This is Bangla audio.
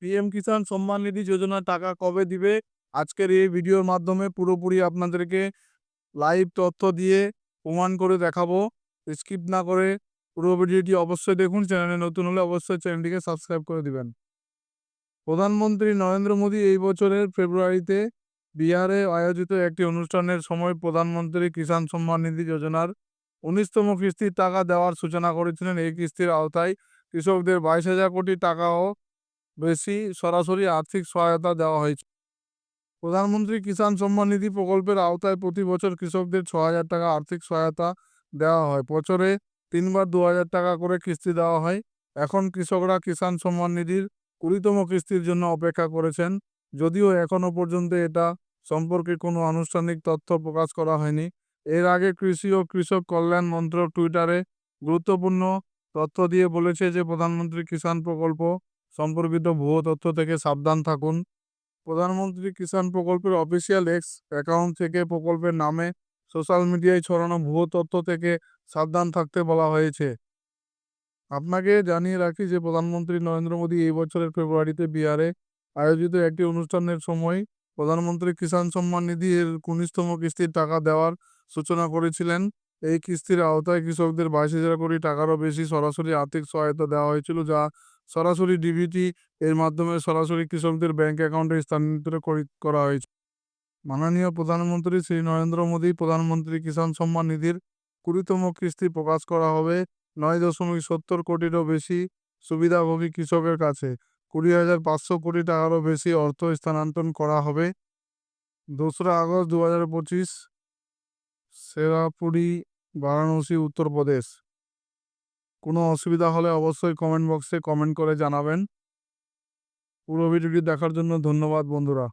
পিএম কিষাণ সম্মান নিধি যোজনার টাকা কবে দিবে? আজকের এই ভিডিওর মাধ্যমে পুরোপুরি আপনাদেরকে লাইভ তথ্য দিয়ে প্রমাণ করে দেখাবো। স্কিপ না করে পুরো ভিডিওটি অবশ্যই দেখুন। চ্যানেলে নতুন হলে অবশ্যই চ্যানেলটিকে সাবস্ক্রাইব করে দিবেন। প্রধানমন্ত্রী নরেন্দ্র মোদী এই বছরের ফেব্রুয়ারিতে বিহারে আয়োজিত একটি অনুষ্ঠানের সময় প্রধানমন্ত্রী কিষাণ সম্মান নিধি যোজনার ১৯তম কিস্তির টাকা দেওয়ার সূচনা করেছিলেন। এই কিস্তির আওতায় কৃষকদের ২২,০০০ কোটি টাকাও বেশি সরাসরি আর্থিক সহায়তা দেওয়া হয়েছে। প্রধানমন্ত্রী কিষাণ সম্মান নিধি প্রকল্পের আওতায় প্রতি বছর কৃষকদের ৬,০০০ টাকা আর্থিক সহায়তা দেওয়া হয়। বছরে ৩ বার ২,০০০ টাকা করে কিস্তি দেওয়া হয়। এখন কৃষকরা কিষাণ সম্মান নিধির ২০তম কিস্তির জন্য অপেক্ষা করছেন। যদিও এখনো পর্যন্ত এটা সম্পর্কে কোনো আনুষ্ঠানিক তথ্য প্রকাশ করা হয়নি। এর আগে কৃষি ও কৃষক কল্যাণ মন্ত্রক টুইটারে গুরুত্বপূর্ণ তথ্য দিয়ে বলেছে যে প্রধানমন্ত্রী কিষাণ প্রকল্প সম্পর্কিত ভুয়ো তথ্য থেকে সাবধান থাকুন। প্রধানমন্ত্রী কিষাণ প্রকল্পের অফিসিয়াল এক্স অ্যাকাউন্ট থেকে প্রকল্পের নামে সোশ্যাল মিডিয়ায় ছড়ানো ভুয়ো তথ্য থেকে সাবধান থাকতে বলা হয়েছে। আপনাকে জানিয়ে রাখি যে প্রধানমন্ত্রী নরেন্দ্র মোদী এই বছরের ফেব্রুয়ারিতে বিহারে আয়োজিত একটি অনুষ্ঠানের সময় প্রধানমন্ত্রী কিষাণ সম্মান নিধি এর ১৯তম কিস্তির টাকা দেওয়ার সূচনা করেছিলেন। এই কিস্তির আওতায় কৃষকদের ২২,০০০ কোটি টাকারও বেশি সরাসরি আর্থিক সহায়তা দেওয়া হয়েছিল, যা সরাসরি ডিবিটি এর মাধ্যমে সরাসরি কৃষকদের ব্যাংক অ্যাকাউন্টে স্থানান্তর করা হয়েছে। মাননীয় প্রধানমন্ত্রী শ্রী নরেন্দ্র মোদী প্রধানমন্ত্রী কিষাণ সম্মান নিধির ২০তম কিস্তি প্রকাশ করা হবে ৯.৭০ কোটিরও বেশি সুবিধাভোগী কৃষকের কাছে। ২০,৫০০ কোটি টাকারও বেশি অর্থ স্থানান্তর করা হবে। ২রা আগস্ট ২০২৫, শেরাপুরি, বারাণসী, উত্তরপ্রদেশ। কোনো অসুবিধা হলে অবশ্যই কমেন্ট বক্সে কমেন্ট করে জানাবেন। পুরো ভিডিওটি দেখার জন্য ধন্যবাদ বন্ধুরা।